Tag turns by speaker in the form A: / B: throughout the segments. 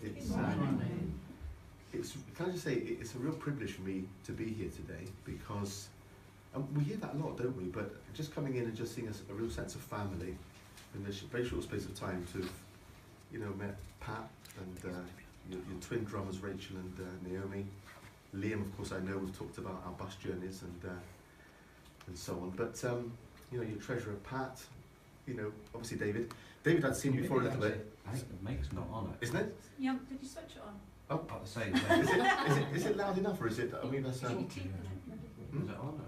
A: everyone. Can I just say, it's a real privilege for me to be here today because we hear that a lot, don't we? But just coming in and just seeing a real sense of family in this very short space of time to, met Pat and your twin drummers, Rachel and Naomi. Liam, of course, I know we've talked about our bus journeys and so on. But your treasurer, Pat. Obviously David. David, I'd seen before a little bit.
B: I think the mic's not on it.
A: Isn't it?
C: Yeah, did you switch it on?
A: Oh,
B: About the same thing.
A: is it loud enough, or is it? I mean, that's.
B: Is it on
C: You need it on.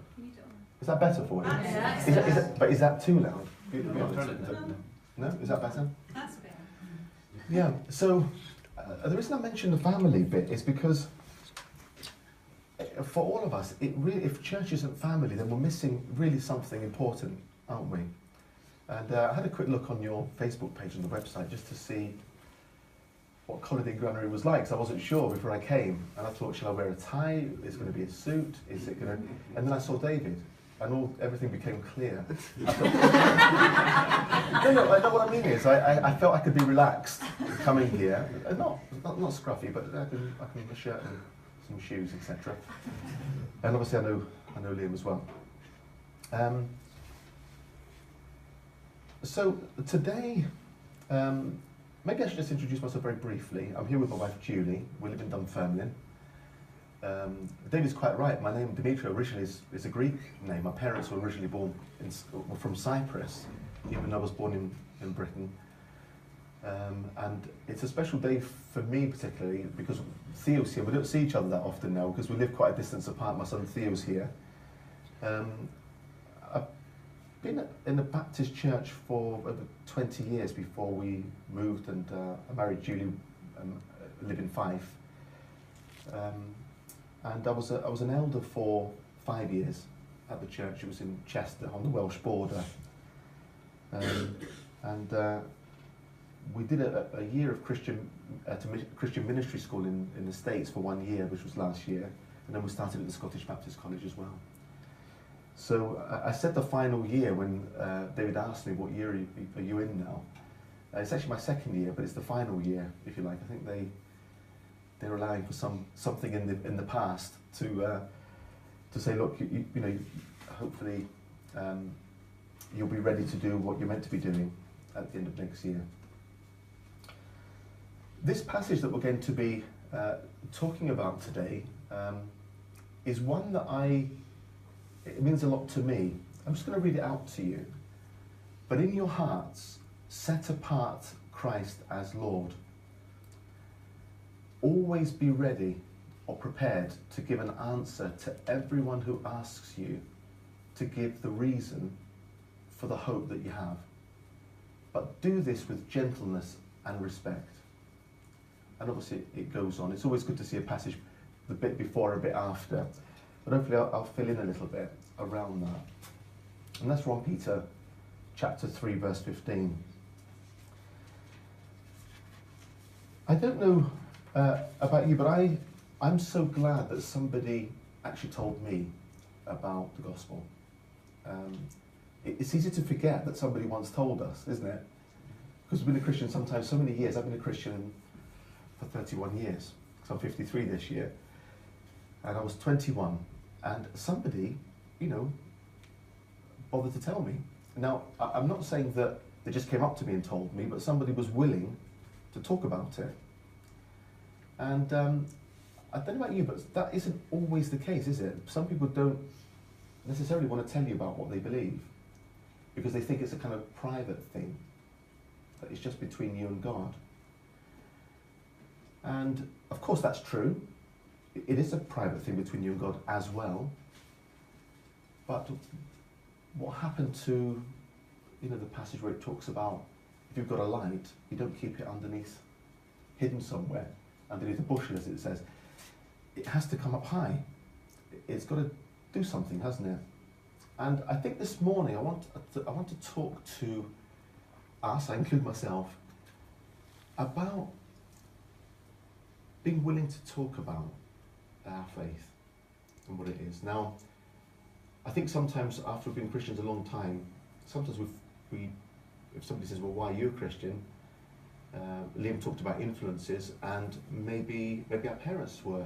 A: Is that better for you?
C: Yes.
A: But is that too loud?
B: No.
A: No, is that better?
C: That's better.
A: Yeah. So the reason I mentioned the family bit is because for all of us, if church isn't family, then we're missing really something important, aren't we? And I had a quick look on your Facebook page and the website just to see what Collydean Granary was like, because I wasn't sure before I came. And I thought, shall I wear a tie? Is it going to be a suit? Is it going to... And then I saw David, and everything became clear. No, I know what I mean is, I felt I could be relaxed coming here. Not scruffy, but I can have a shirt and some shoes, etc. And obviously I know Liam as well. So today, maybe I should just introduce myself very briefly. I'm here with my wife Julie. We live in Dunfermline. David's quite right. My name Demetriou originally is a Greek name. My parents were originally were from Cyprus, even though I was born in Britain. And it's a special day for me particularly because Theo's here. We don't see each other that often now because we live quite a distance apart. My son Theo's here. I've been in the Baptist church for over 20 years before we moved, and I married Julie, live in Fife. And I was an elder for 5 years at the church. It was in Chester on the Welsh border. We did a year of Christian ministry school in the States for 1 year, which was last year, and then we started at the Scottish Baptist College as well. So I said the final year when David asked me, what year are you in now? It's actually my second year, but it's the final year, if you like. I think they're allowing for something in the past to say, look, hopefully you'll be ready to do what you're meant to be doing at the end of next year. This passage that we're going to be talking about today is one that it means a lot to me. I'm just going to read it out to you. But in your hearts, set apart Christ as Lord. Always be ready or prepared to give an answer to everyone who asks you to give the reason for the hope that you have. But do this with gentleness and respect. And obviously it goes on. It's always good to see a passage a bit before, a bit after. But hopefully I'll fill in a little bit around that. And that's 1 Peter chapter 3, verse 15. I don't know about you, but I'm so glad that somebody actually told me about the gospel. It's easy to forget that somebody once told us, isn't it? Because we've been a Christian sometimes so many years. I've been a Christian for 31 years, because I'm 53 this year. And I was 21. And somebody, bothered to tell me. Now, I'm not saying that they just came up to me and told me, but somebody was willing to talk about it. And I don't know about you, but that isn't always the case, is it? Some people don't necessarily want to tell you about what they believe because they think it's a kind of private thing, that it's just between you and God. And of course that's true. It is a private thing between you and God as well. But what happened to, the passage where it talks about if you've got a light, you don't keep it hidden somewhere, underneath a bushel, as it says. It has to come up high. It's got to do something, hasn't it? And I think this morning I want to talk to us, I include myself, about being willing to talk about our faith and what it is. Now, I think sometimes after we've been Christians a long time, sometimes if somebody says, well, why are you a Christian? Liam talked about influences, and maybe our parents were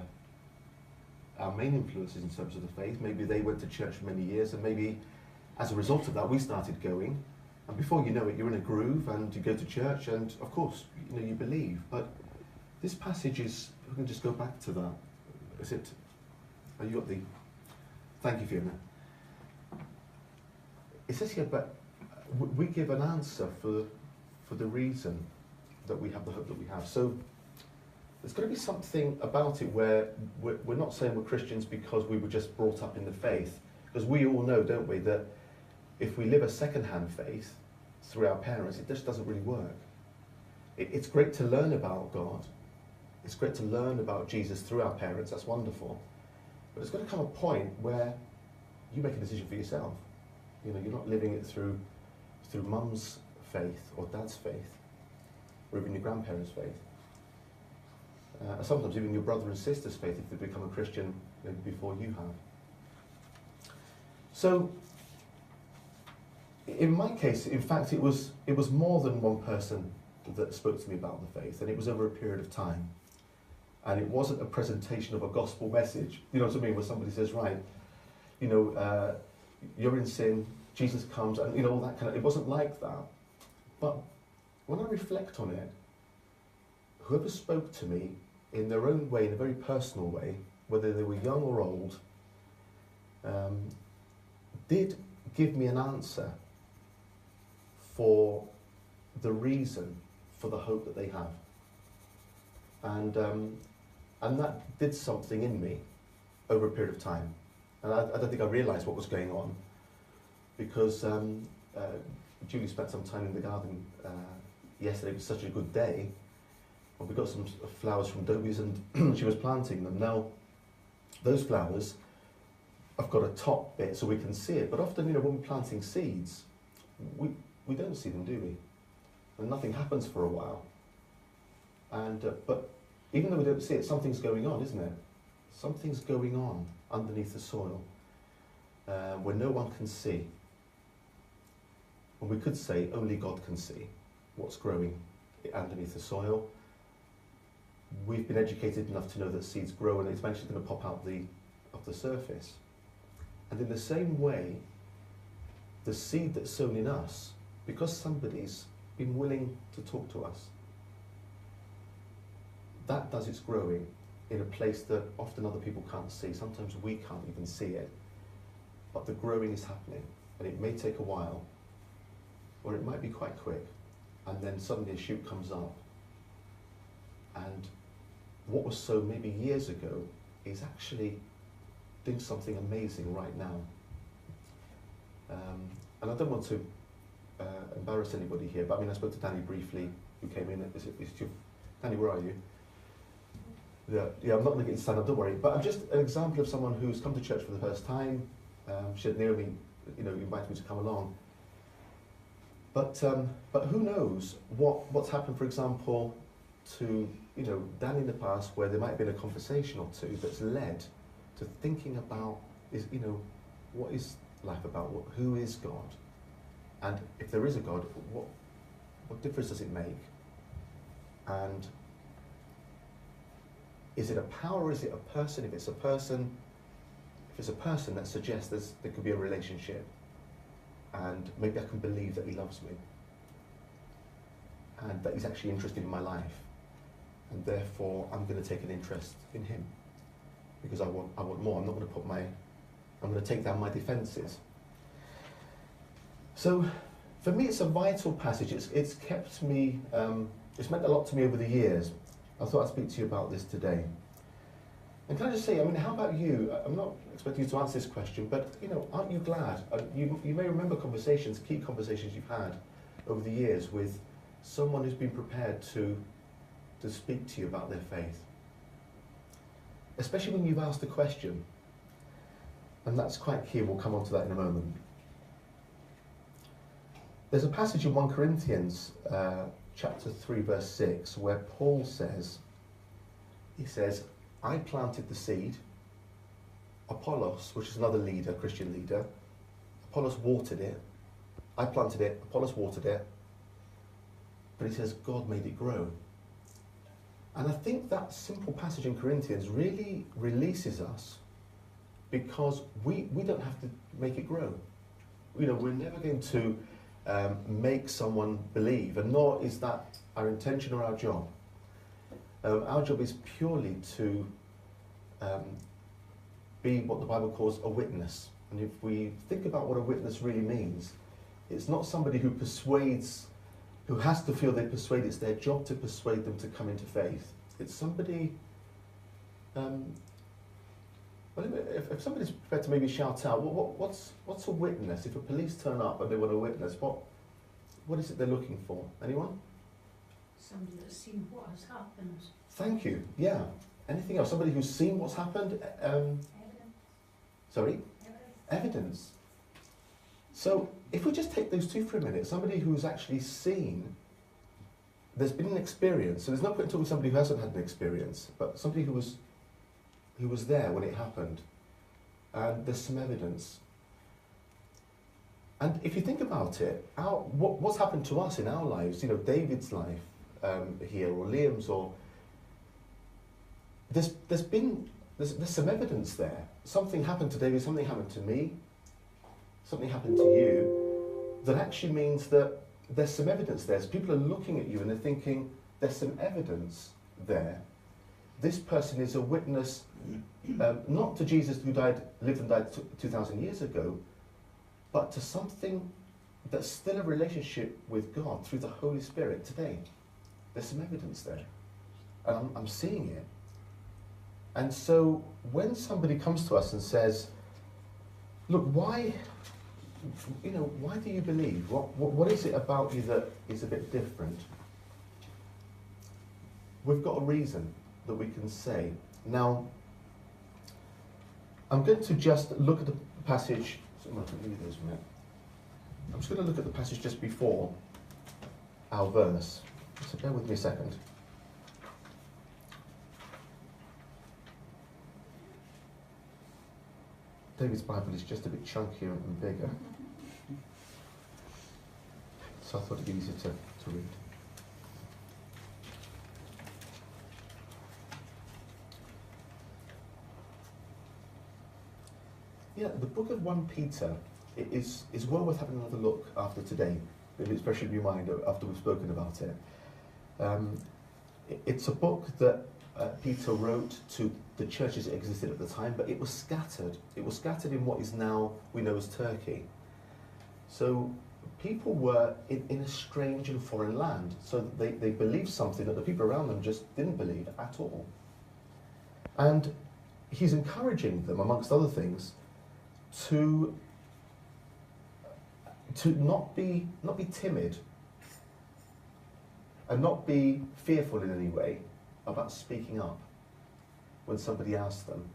A: our main influences in terms of the faith. Maybe they went to church for many years, and maybe as a result of that we started going, and before you know it you're in a groove and you go to church, and of course you believe. But this passage is, we can just go back to that. Is it, oh, you got the, thank you Fiona. It says here, but we give an answer for the reason that we have the hope that we have. So there's got to be something about it where we're not saying we're Christians because we were just brought up in the faith. Because we all know, don't we, that if we live a second-hand faith through our parents, it just doesn't really work. It's great to learn about God. It's great to learn about Jesus through our parents. That's wonderful. But there's got to come a point where you make a decision for yourself. You're not living it through mum's faith or dad's faith, or even your grandparents' faith. Sometimes even your brother and sister's faith if they become a Christian maybe before you have. So, in my case, in fact, it was more than one person that spoke to me about the faith, and it was over a period of time. And it wasn't a presentation of a gospel message. You know what I mean? Where somebody says, right, you're in sin, Jesus comes, and all that kind of. It wasn't like that. But when I reflect on it, whoever spoke to me in their own way, in a very personal way, whether they were young or old, did give me an answer for the reason for the hope that they have. And that did something in me over a period of time. And I don't think I realised what was going on, because Julie spent some time in the garden yesterday. It was such a good day. And we got some flowers from Dobie's, and she was planting them. Now, those flowers have got a top bit so we can see it, but often, when we're planting seeds, we don't see them, do we? And nothing happens for a while. And but even though we don't see it, something's going on, isn't it? Something's going on underneath the soil where no one can see. And we could say only God can see what's growing underneath the soil. We've been educated enough to know that seeds grow and it's eventually going to pop out of the surface. And in the same way, the seed that's sown in us, because somebody's been willing to talk to us, that does its growing in a place that often other people can't see. Sometimes we can't even see it, but the growing is happening, and it may take a while, or it might be quite quick, and then suddenly a shoot comes up, and what was sown maybe years ago is actually doing something amazing right now. And I don't want to embarrass anybody here, but I spoke to Danny briefly, who came in. Danny, where are you? Yeah, I'm not going to get you to stand up, don't worry. But I'm just an example of someone who's come to church for the first time. She had Naomi, invited me to come along. But who knows what's happened, for example, to Danny in the past, where there might have been a conversation or two that's led to thinking about what is life about? Who is God? And if there is a God, what difference does it make? And is it a power or is it a person? If it's a person, that suggests there could be a relationship, and maybe I can believe that he loves me, and that he's actually interested in my life, and therefore I'm going to take an interest in him because I want more. I'm not going to I'm going to take down my defences. So, for me, it's a vital passage. It's kept me. It's meant a lot to me over the years. I thought I'd speak to you about this today. And can I just say, how about you? I'm not expecting you to answer this question, but aren't you glad? You may remember key conversations you've had over the years with someone who's been prepared to speak to you about their faith, especially when you've asked a question. And that's quite key. We'll come on to that in a moment. There's a passage in 1 Corinthians chapter 3 verse 6 where Paul says, I planted the seed, Apollos, which is another leader, Christian leader, Apollos watered it, I planted it, Apollos watered it, but he says God made it grow. And I think that simple passage in Corinthians really releases us, because we don't have to make it grow. You know, we're never going to make someone believe, and nor is that our intention or our job. Our job is purely to be what the Bible calls a witness. And if we think about what a witness really means, it's not somebody who persuades, who has to feel they persuade. It's their job to persuade them to come into faith. It's somebody, well, if somebody's prepared to maybe shout out, what's a witness? If a police turn up and they want a witness, what is it they're looking for? Anyone?
C: Somebody that's seen what has happened.
A: Thank you. Yeah. Anything else? Somebody who's seen what's happened?
C: Evidence.
A: Sorry? Evidence. So if we just take those two for a minute, somebody who's actually seen, there's been an experience. So there's no point in talking to somebody who hasn't had an experience, but somebody who was there when it happened. And there's some evidence. And if you think about it, what's happened to us in our lives, you know, David's life here, or Liam's, or there's some evidence there. Something happened to David, something happened to me, something happened to you, that actually means that there's some evidence there. So people are looking at you and they're thinking, there's some evidence there. This person is a witness, not to Jesus who lived and died 2,000 years ago, but to something that's still a relationship with God through the Holy Spirit today. There's some evidence there. And I'm seeing it. And so when somebody comes to us and says, look, why do you believe? What is it about you that is a bit different? We've got a reason that we can say. Now, I'm going to just look at the passage. I'm just going to look at the passage just before our verse. So bear with me a second. David's Bible is just a bit chunkier and bigger. So I thought it'd be easier to read. Yeah, the book of 1 Peter is well worth having another look after today, especially in your mind after we've spoken about it. It's a book that Peter wrote to the churches that existed at the time, but it was scattered. It was scattered in what is now we know as Turkey. So people were in a strange and foreign land. So they believed something that the people around them just didn't believe at all. And he's encouraging them, amongst other things, to not be timid and not be fearful in any way about speaking up when somebody asks them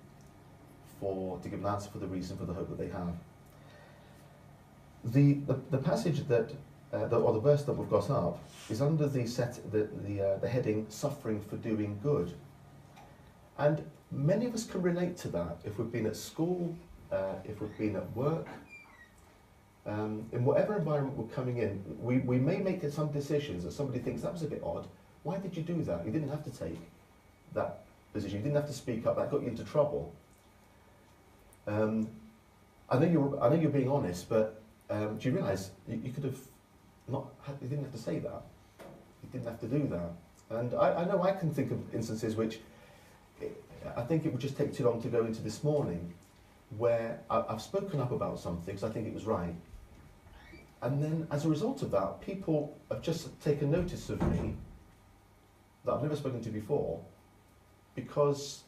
A: to give an answer for the reason for the hope that they have. The passage that or the verse that we've got up is under the heading "Suffering for Doing Good," and many of us can relate to that if we've been at school, if we've been at work. In whatever environment we're coming in, we may make some decisions that somebody thinks that was a bit odd. Why did you do that? You didn't have to take that position. You didn't have to speak up. That got you into trouble. I know you're being honest, but do you realise you could have not? You didn't have to say that. You didn't have to do that. And I know I can think of instances which I think it would just take too long to go into this morning, where I've spoken up about something because I think it was right. And then as a result of that, people have just taken notice of me that I've never spoken to before, because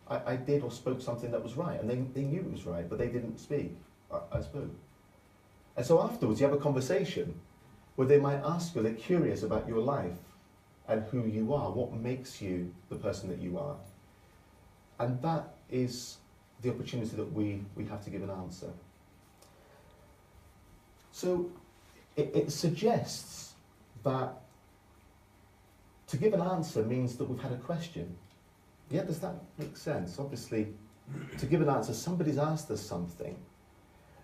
A: I did or spoke something that was right, and they knew it was right, but they didn't speak. I spoke. And so afterwards you have a conversation where they might ask you, they're curious about your life and who you are, what makes you the person that you are. And that is the opportunity that we have to give an answer. So it suggests that to give an answer means that we've had a question. Yeah, does that make sense? Obviously, to give an answer, somebody's asked us something.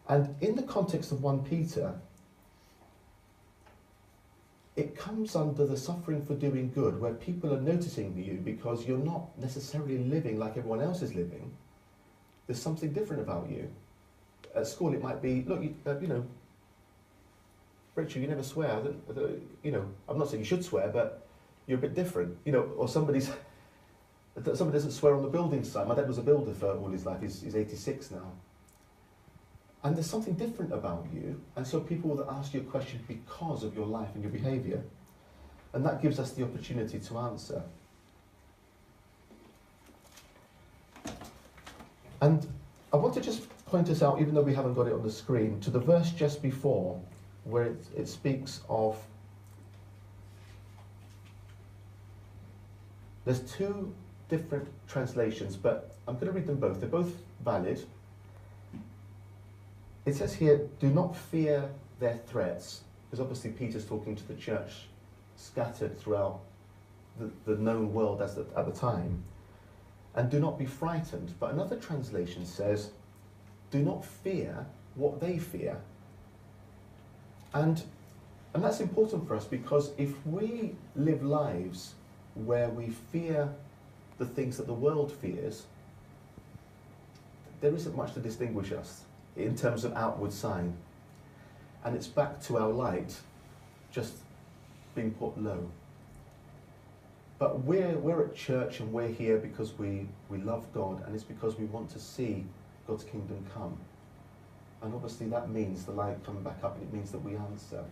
A: And in the context of 1 Peter, it comes under the suffering for doing good, where people are noticing you because you're not necessarily living like everyone else is living. There's something different about you. At school, it might be, look, Rachel, you never swear. I'm not saying you should swear, but you're a bit different. Or somebody doesn't swear on the building site. My dad was a builder for all his life. He's 86 now. And there's something different about you, and so people will ask you a question because of your life and your behaviour. And that gives us the opportunity to answer. And I want to just point us out, even though we haven't got it on the screen, to the verse just before, where it speaks of... There's two different translations, but I'm going to read them both. They're both valid. It says here, do not fear their threats, because obviously Peter's talking to the church scattered throughout the known world at the time. And do not be frightened. But another translation says, do not fear what they fear. And that's important for us, because if we live lives where we fear the things that the world fears, there isn't much to distinguish us in terms of outward sign. And it's back to our light just being put low. But we're at church, and we're here because we love God, and it's because we want to see God's kingdom come. And obviously that means the light coming back up, and it means that we answer.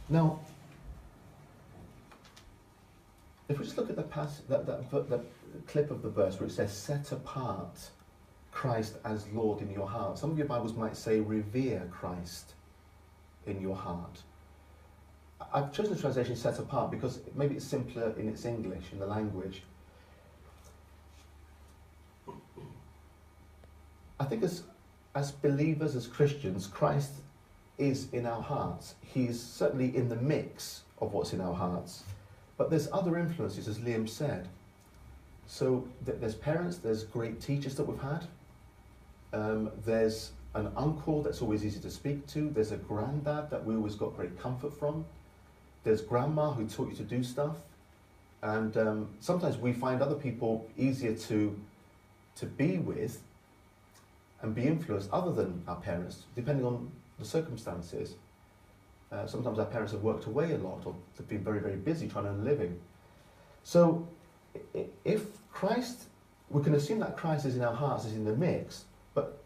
A: Now, if we just look at that clip of the verse where it says, set apart Christ as Lord in your heart. Some of your Bibles might say, revere Christ in your heart. I've chosen the translation set apart because maybe it's simpler in its English, in the language. I think as believers, as Christians, Christ is in our hearts. He's certainly in the mix of what's in our hearts. But there's other influences, as Liam said. So there's parents, there's great teachers that we've had. There's an uncle that's always easy to speak to. There's a granddad that we always got great comfort from. There's grandma who taught you to do stuff. And sometimes we find other people easier to be with and be influenced other than our parents, depending on the circumstances. Sometimes our parents have worked away a lot, or they've been very, very busy trying to earn a living. So if Christ, we can assume that Christ is in our hearts, is in the mix, but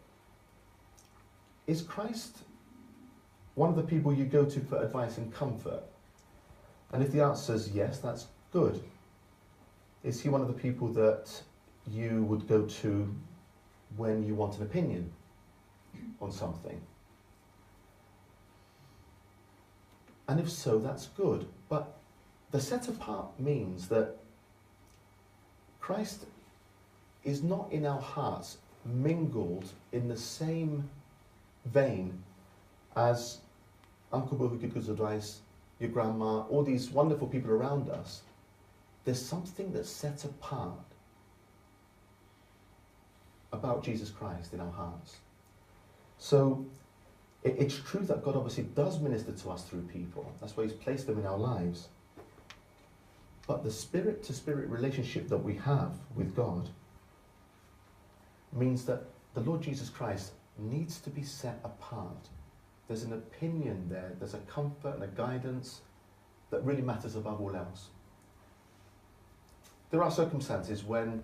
A: is Christ one of the people you go to for advice and comfort? And if the answer is yes, that's good. Is he one of the people that you would go to when you want an opinion on something? And if so, that's good. But the set apart means that Christ is not in our hearts mingled in the same vein as Uncle Bill who could give us advice, your grandma, all these wonderful people around us. There's something that's set apart about Jesus Christ in our hearts. So it's true that God obviously does minister to us through people. That's why he's placed them in our lives. But the spirit-to-spirit relationship that we have with God means that the Lord Jesus Christ needs to be set apart. There's an opinion there, there's a comfort and a guidance that really matters above all else. There are circumstances when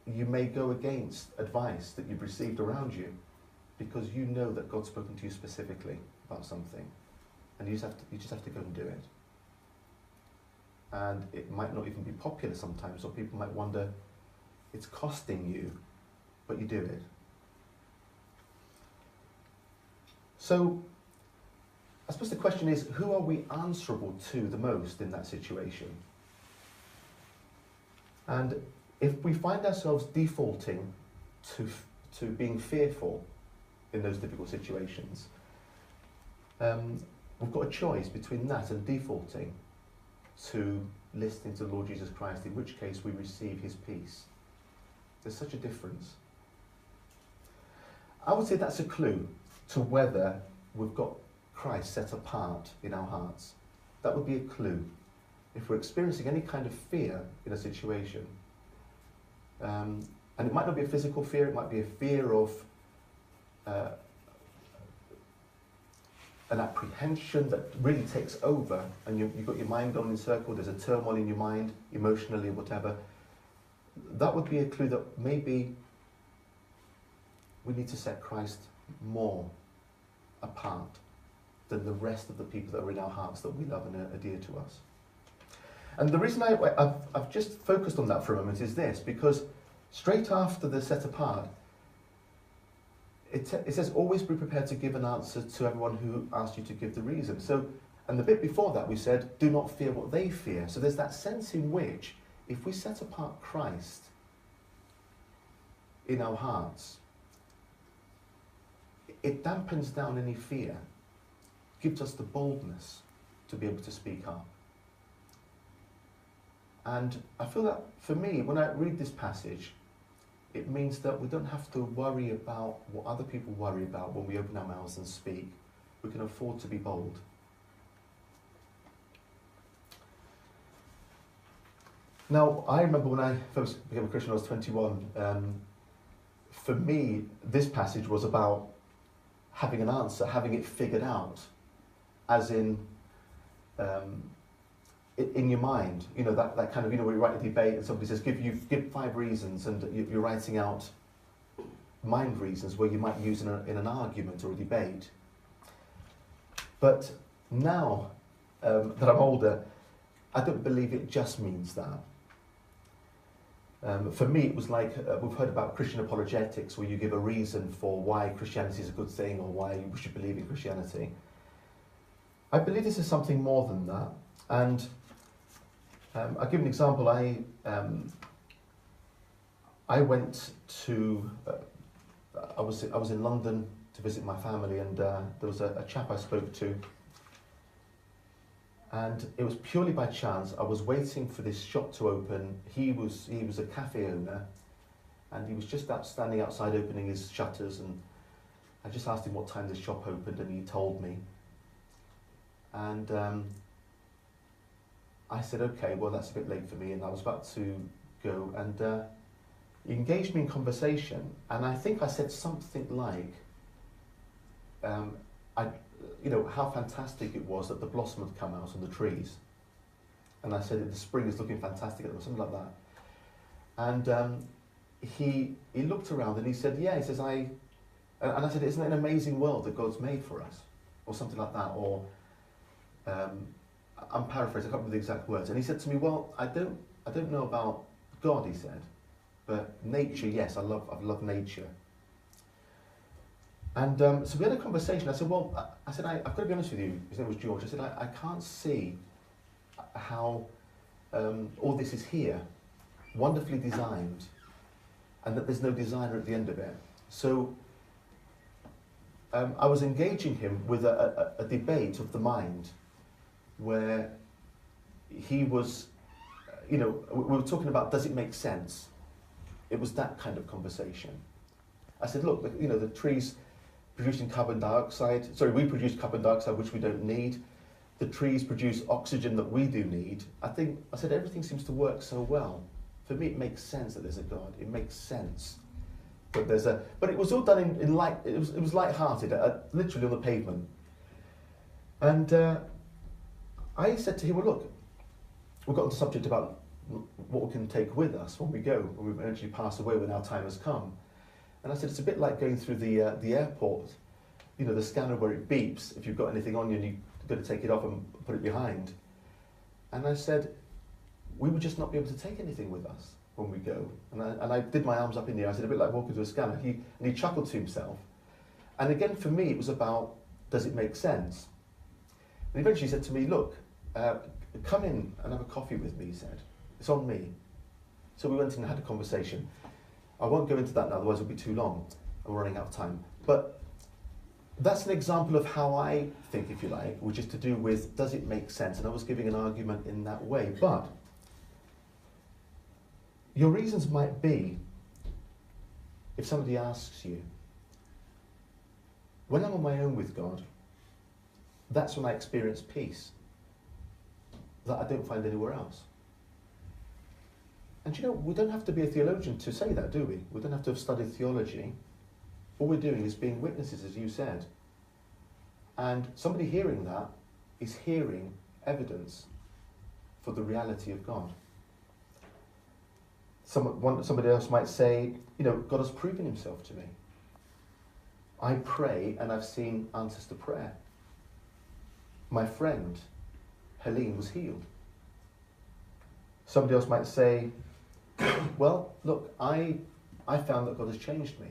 A: you may go against advice that you've received around you because you know that God's spoken to you specifically about something, and you just have to go and do it. And it might not even be popular sometimes, or people might wonder, it's costing you, but you do it. So, I suppose the question is, who are we answerable to the most in that situation? And if we find ourselves defaulting to being fearful in those difficult situations, we've got a choice between that and defaulting to listening to the Lord Jesus Christ, in which case we receive his peace. There's such a difference. I would say that's a clue to whether we've got Christ set apart in our hearts. That would be a clue. If we're experiencing any kind of fear in a situation, and it might not be a physical fear, it might be a fear of an apprehension that really takes over, and you've got your mind going in circle, there's a turmoil in your mind, emotionally or whatever, that would be a clue that maybe we need to set Christ more apart than the rest of the people that are in our hearts that we love and are dear to us. And the reason I've just focused on that for a moment is this, because straight after the set apart, it says, always be prepared to give an answer to everyone who asks you to give the reason. So, and the bit before that we said, do not fear what they fear. So there's that sense in which, if we set apart Christ in our hearts, it dampens down any fear, gives us the boldness to be able to speak up. And I feel that, for me, when I read this passage, it means that we don't have to worry about what other people worry about when we open our mouths and speak. We can afford to be bold. Now, I remember when I first became a Christian when I was 21, for me, this passage was about having an answer, having it figured out, as in your mind, you know, that kind of, you know, where you write a debate and somebody says, give 5 reasons, and you're writing out mind reasons where you might use in an argument or a debate. But now that I'm older, I don't believe it just means that. For me, it was like, we've heard about Christian apologetics, where you give a reason for why Christianity is a good thing or why we should believe in Christianity. I believe this is something more than that. And I'll give an example. I went to, I was in London to visit my family, and there was a chap I spoke to, and it was purely by chance. I was waiting for this shop to open. He was a cafe owner, and he was just standing outside opening his shutters, and I just asked him what time the shop opened, and he told me. And I said, okay, well, that's a bit late for me, and I was about to go, and he engaged me in conversation, and I think I said something like, you know, how fantastic it was that the blossom had come out on the trees. And I said that the spring is looking fantastic, or something like that. And he looked around and he said, yeah, he says, and I said, isn't it an amazing world that God's made for us? Or something like that, or, I'm paraphrasing, I can't remember the exact words. And he said to me, well, I don't know about God, he said, but nature, yes, I've loved nature. And so we had a conversation. I said, well, I've got to be honest with you. His name was George. I said, I can't see how all this is here, wonderfully designed, and that there's no designer at the end of it. So I was engaging him with a debate of the mind, where he was, you know, we were talking about, does it make sense? It was that kind of conversation. I said, look, you know, the trees producing carbon dioxide, we produce carbon dioxide, which we don't need. The trees produce oxygen that we do need. I said, everything seems to work so well. For me, it makes sense that there's a God. It makes sense that there's but it was all done in light, it was light-hearted, literally on the pavement. And I said to him, well, look, we've got on the subject about what we can take with us when we go, when we eventually pass away, when our time has come. And I said, it's a bit like going through the airport, you know, the scanner where it beeps if you've got anything on you and you've got to take it off and put it behind. And I said, we would just not be able to take anything with us when we go. And I did my arms up in the air. I said, a bit like walking through a scanner. And he chuckled to himself. And again, for me, it was about, does it make sense? And eventually he said to me, look, come in and have a coffee with me, he said. It's on me. So we went in and had a conversation. I won't go into that now, otherwise it'll be too long. I'm running out of time. But that's an example of how I think, if you like, which is to do with, does it make sense? And I was giving an argument in that way. But your reasons might be, if somebody asks you, when I'm on my own with God, that's when I experience peace that I don't find anywhere else. And you know, we don't have to be a theologian to say that, do we? We don't have to have studied theology. All we're doing is being witnesses, as you said. And somebody hearing that is hearing evidence for the reality of God. Somebody else might say, you know, God has proven himself to me. I pray and I've seen answers to prayer. My friend, Helene, was healed. Somebody else might say, well, look, I found that God has changed me.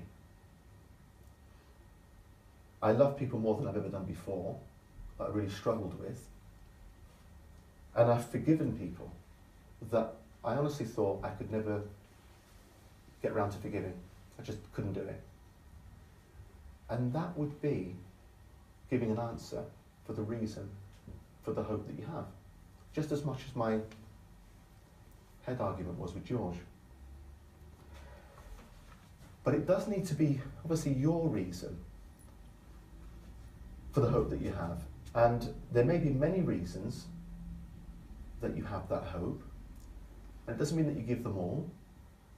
A: I love people more than I've ever done before, that I really struggled with. And I've forgiven people that I honestly thought I could never get around to forgiving. I just couldn't do it. And that would be giving an answer for the reason, for the hope that you have. Just as much as my head argument was with George. But it does need to be, obviously, your reason for the hope that you have. And there may be many reasons that you have that hope. And it doesn't mean that you give them all.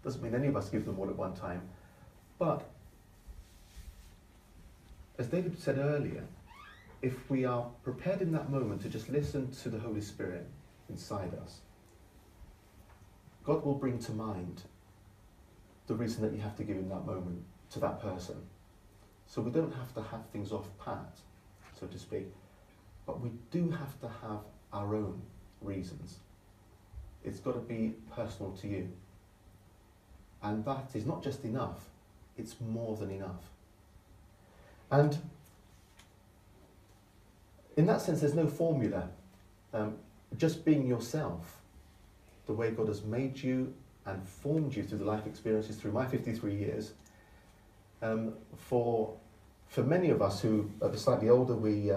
A: It doesn't mean any of us give them all at one time. But, as David said earlier, if we are prepared in that moment to just listen to the Holy Spirit inside us, God will bring to mind the reason that you have to give in that moment to that person. So we don't have to have things off pat, so to speak, but we do have to have our own reasons. It's got to be personal to you. And that is not just enough, it's more than enough. And in that sense, there's no formula. Just being yourself, the way God has made you and formed you through the life experiences through my 53 years. For many of us who are slightly older, we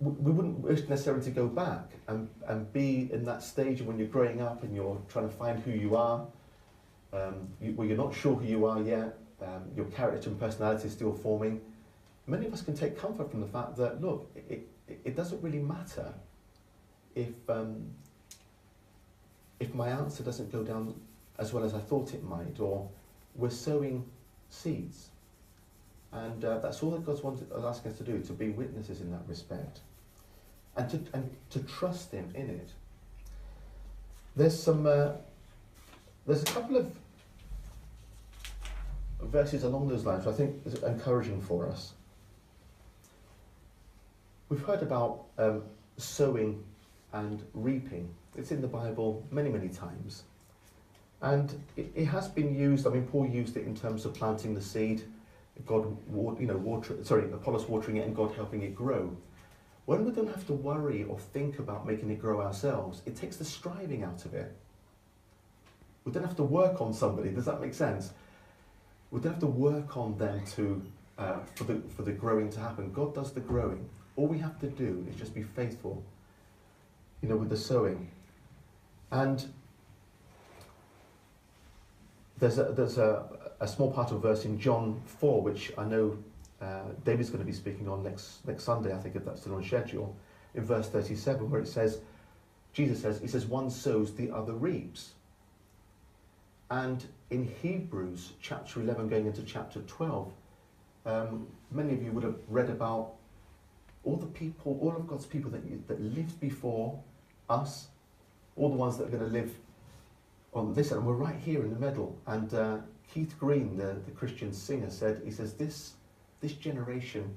A: wouldn't wish necessarily to go back and be in that stage when you're growing up and you're trying to find who you are, where you're not sure who you are yet, your character and personality is still forming. Many of us can take comfort from the fact that, look, it doesn't really matter if my answer doesn't go down as well as I thought it might, or we're sowing seeds. And that's all that God's asking us to do, to be witnesses in that respect. And to trust him in it. There's a couple of verses along those lines which I think is encouraging for us. We've heard about sowing and reaping. It's in the Bible many, many times. And it has been used, I mean, Paul used it in terms of planting the seed, Apollos watering it and God helping it grow. When we don't have to worry or think about making it grow ourselves, it takes the striving out of it. We don't have to work on somebody, does that make sense? We don't have to work on them for the growing to happen. God does the growing. All we have to do is just be faithful, with the sowing. And there's a small part of a verse in John 4, which I know David's going to be speaking on next Sunday, I think, if that's still on schedule, in verse 37, where Jesus says, one sows, the other reaps. And in Hebrews chapter 11 going into chapter 12, many of you would have read about all of God's people that lived before us, all the ones that are going to live on this, and we're right here in the middle. And Keith Green, the Christian singer, says this generation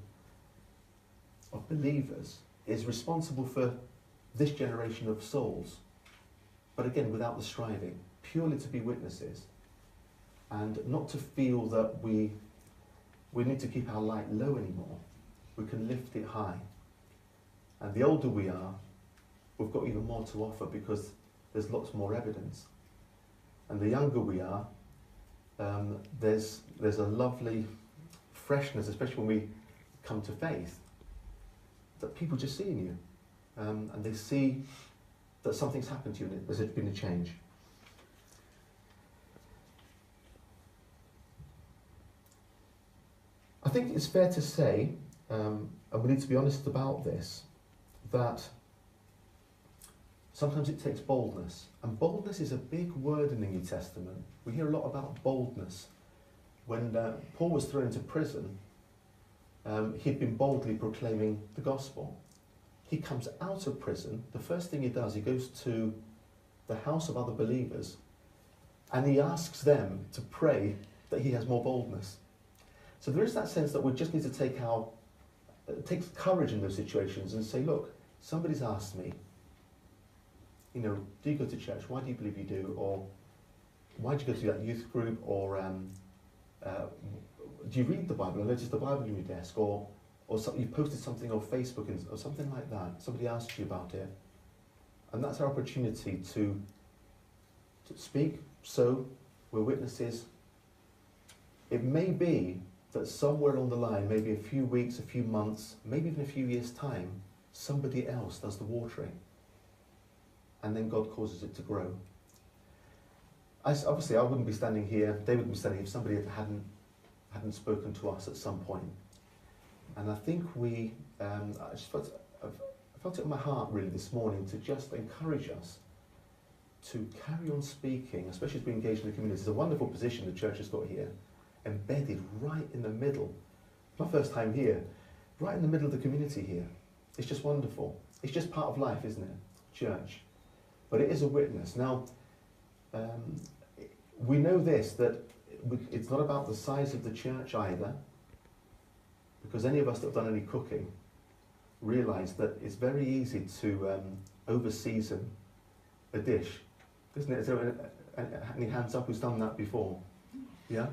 A: of believers is responsible for this generation of souls, but again, without the striving, purely to be witnesses, and not to feel that we need to keep our light low anymore. We can lift it high. And the older we are, we've got even more to offer because there's lots more evidence. And the younger we are, there's a lovely freshness, especially when we come to faith, that people just see in you. And they see that something's happened to you and there's been a change. I think it's fair to say, and we need to be honest about this, that sometimes it takes boldness. And boldness is a big word in the New Testament. We hear a lot about boldness. When Paul was thrown into prison, he'd been boldly proclaiming the gospel. He comes out of prison, the first thing he does, he goes to the house of other believers and he asks them to pray that he has more boldness. So there is that sense that we just need to take courage in those situations and say, look, somebody's asked me, you know, do you go to church? Why do you believe you do? Or why do you go to that youth group? Or do you read the Bible? I noticed the Bible on your desk. Or you posted something on Facebook or something like that. Somebody asked you about it. And that's our opportunity to speak. So we're witnesses. It may be that somewhere along the line, maybe a few weeks, a few months, maybe even a few years' time, somebody else does the watering. And then God causes it to grow. Obviously, I wouldn't be standing here, they wouldn't be standing here if somebody hadn't spoken to us at some point. And I think I felt it in my heart really this morning to just encourage us to carry on speaking, especially as we engage in the community. It's a wonderful position the church has got here, embedded right in the middle. My first time here, right in the middle of the community here. It's just wonderful. It's just part of life, isn't it? Church. But it is a witness. Now, we know this, that it's not about the size of the church either, because any of us that have done any cooking realise that it's very easy to over-season a dish, isn't it? So, any hands up who's done that before? Yeah?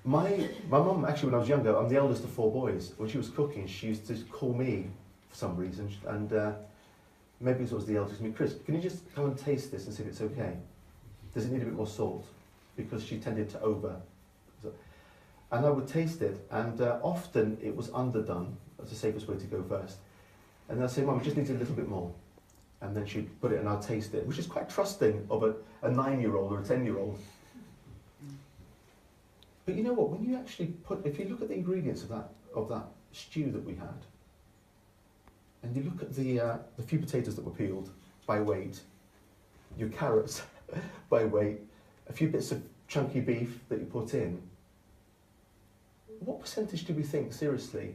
A: My mum, actually, when I was younger, I'm the eldest of 4 boys. When she was cooking, she used to call me for some reason, and maybe it was the eldest. Chris, can you just come and taste this and see if it's okay? Does it need a bit more salt? Because she tended to and I would taste it, and often it was underdone. That's the safest way to go first. And I'd say, Mum, it just needs a little bit more. And then she'd put it and I'd taste it, which is quite trusting of a 9-year-old or a 10-year-old. But you know what? When you actually if you look at the ingredients of that stew that we had, and you look at the few potatoes that were peeled by weight, your carrots by weight, a few bits of chunky beef that you put in, what percentage do we think, seriously,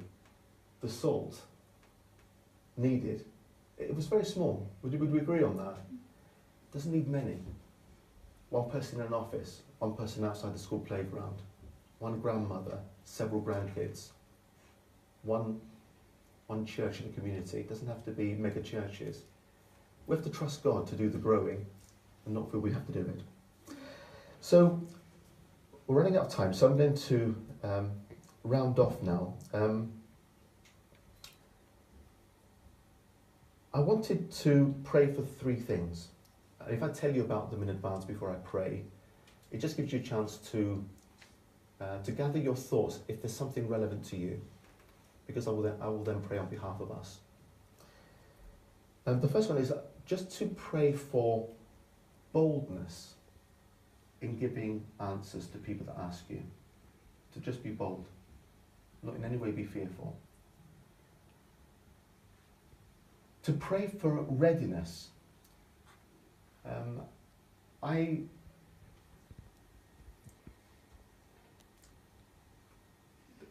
A: the salt needed? It was very small. Would we agree on that? Doesn't need many. One person in an office, one person outside the school playground, one grandmother, several grandkids, one church in the community. It doesn't have to be mega churches. We have to trust God to do the growing and not feel we have to do it. So we're running out of time, so I'm going to round off now. I wanted to pray for 3 things. If I tell you about them in advance before I pray, it just gives you a chance to gather your thoughts if there's something relevant to you, because I will then pray on behalf of us. The first one is just to pray for boldness in giving answers to people that ask you. To just be bold, not in any way be fearful. To pray for readiness.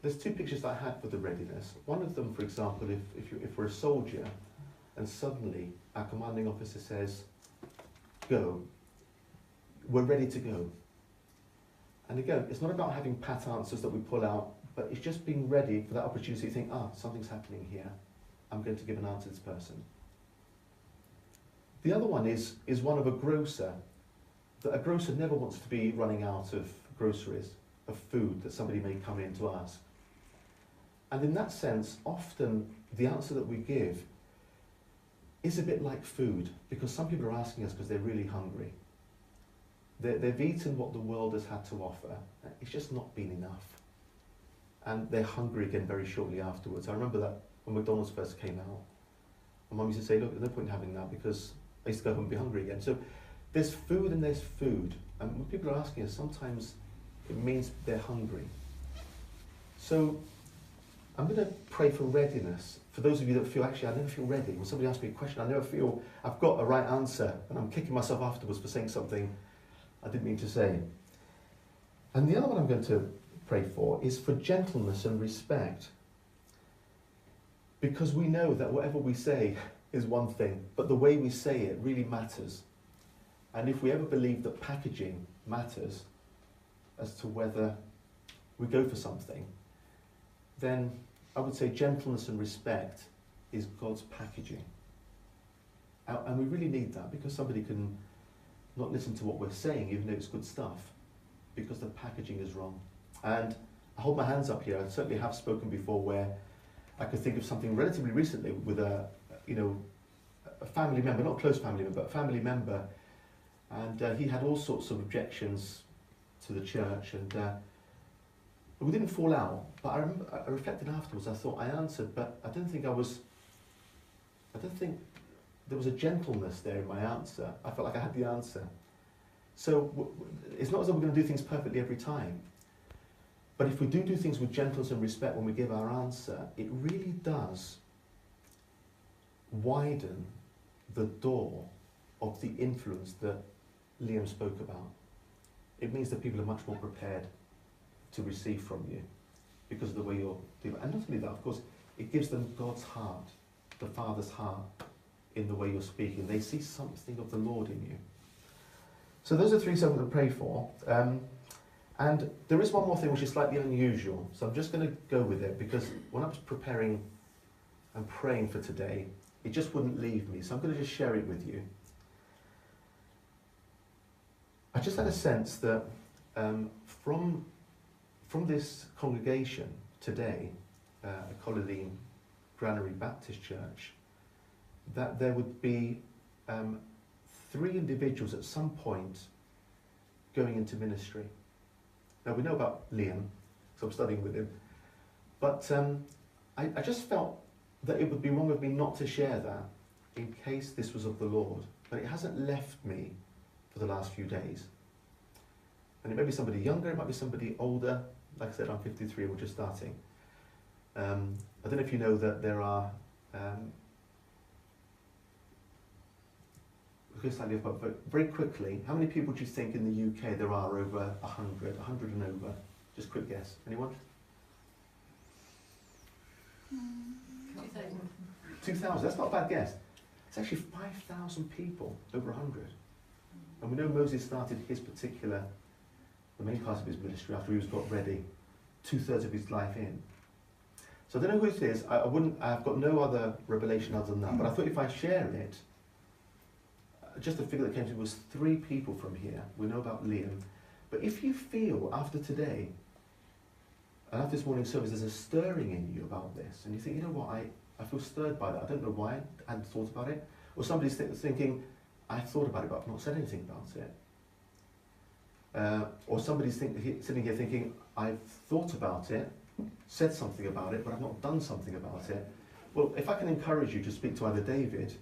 A: There's 2 pictures that I had for the readiness. One of them, for example, if we're a soldier and suddenly our commanding officer says, go, we're ready to go. And again, it's not about having pat answers that we pull out, but it's just being ready for that opportunity to think, something's happening here. I'm going to give an answer to this person. The other one is one of a grocer. That a grocer never wants to be running out of groceries, of food that somebody may come in to ask. And in that sense, often the answer that we give is a bit like food, because some people are asking us because they're really hungry. They've eaten what the world has had to offer. It's just not been enough. And they're hungry again very shortly afterwards. I remember that when McDonald's first came out, My mum used to say, look, there's no point in having that because I used to go home and be hungry again. So there's food and there's food. And when people are asking us, sometimes it means they're hungry. So I'm going to pray for readiness. For those of you that feel, actually, I never feel ready. When somebody asks me a question, I never feel I've got a right answer. And I'm kicking myself afterwards for saying something I didn't mean to say. And the other one I'm going to pray for is for gentleness and respect. Because we know that whatever we say is one thing, but the way we say it really matters. And if we ever believe that packaging matters as to whether we go for something, then I would say gentleness and respect is God's packaging. And we really need that, because somebody can not listen to what we're saying, even though it's good stuff, because the packaging is wrong. And I hold my hands up here. I certainly have spoken before where I could think of something relatively recently with a family member, not a close family member, but a family member, and he had all sorts of objections to the church, and we didn't fall out, but I reflected afterwards. I thought I answered, but I don't think there was a gentleness there in my answer. I felt like I had the answer. So it's not as though we're going to do things perfectly every time. But if we do things with gentleness and respect when we give our answer, it really does widen the door of the influence that Liam spoke about. It means that people are much more prepared to receive from you because of the way you're doing it. And not only that, of course, it gives them God's heart, the Father's heart, in the way you're speaking. They see something of the Lord in you. So those are three things I'm going to pray for. And there is one more thing which is slightly unusual. So I'm just going to go with it, because when I was preparing and praying for today, it just wouldn't leave me. So I'm going to just share it with you. I just had a sense that from this congregation today, at Collydean Granary Baptist Church, that there would be 3 individuals at some point going into ministry. Now we know about Liam, so I'm studying with him, but I just felt that it would be wrong of me not to share that in case this was of the Lord. But it hasn't left me for the last few days. And it may be somebody younger, it might be somebody older. Like I said, I'm 53 and we're just starting. I don't know if you know that there are, but very quickly, how many people do you think in the UK there are over 100 and over? Just quick guess. Anyone?
C: 2,000.
A: 2,000, that's not a bad guess. It's actually 5,000 people, over 100. And we know Moses started the main part of his ministry after he was got ready, 2/3 of his life in. So I don't know who it is. I've got no other revelation other than that, but I thought if I share it, just the figure that came to me was 3 people from here. We know about Liam. But if you feel after today, and after this morning's service, there's a stirring in you about this, and you think, you know what, I feel stirred by that. I don't know why, I hadn't thought about it. Or somebody's thinking, I thought about it, but I've not said anything about it. Or somebody's sitting here thinking, I've thought about it, said something about it, but I've not done something about it. Well, if I can encourage you to speak to either David,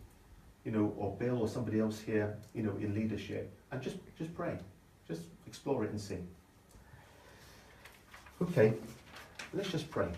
A: or Bill, or somebody else here, in leadership, and just pray. Just explore it and see. Okay, let's just pray.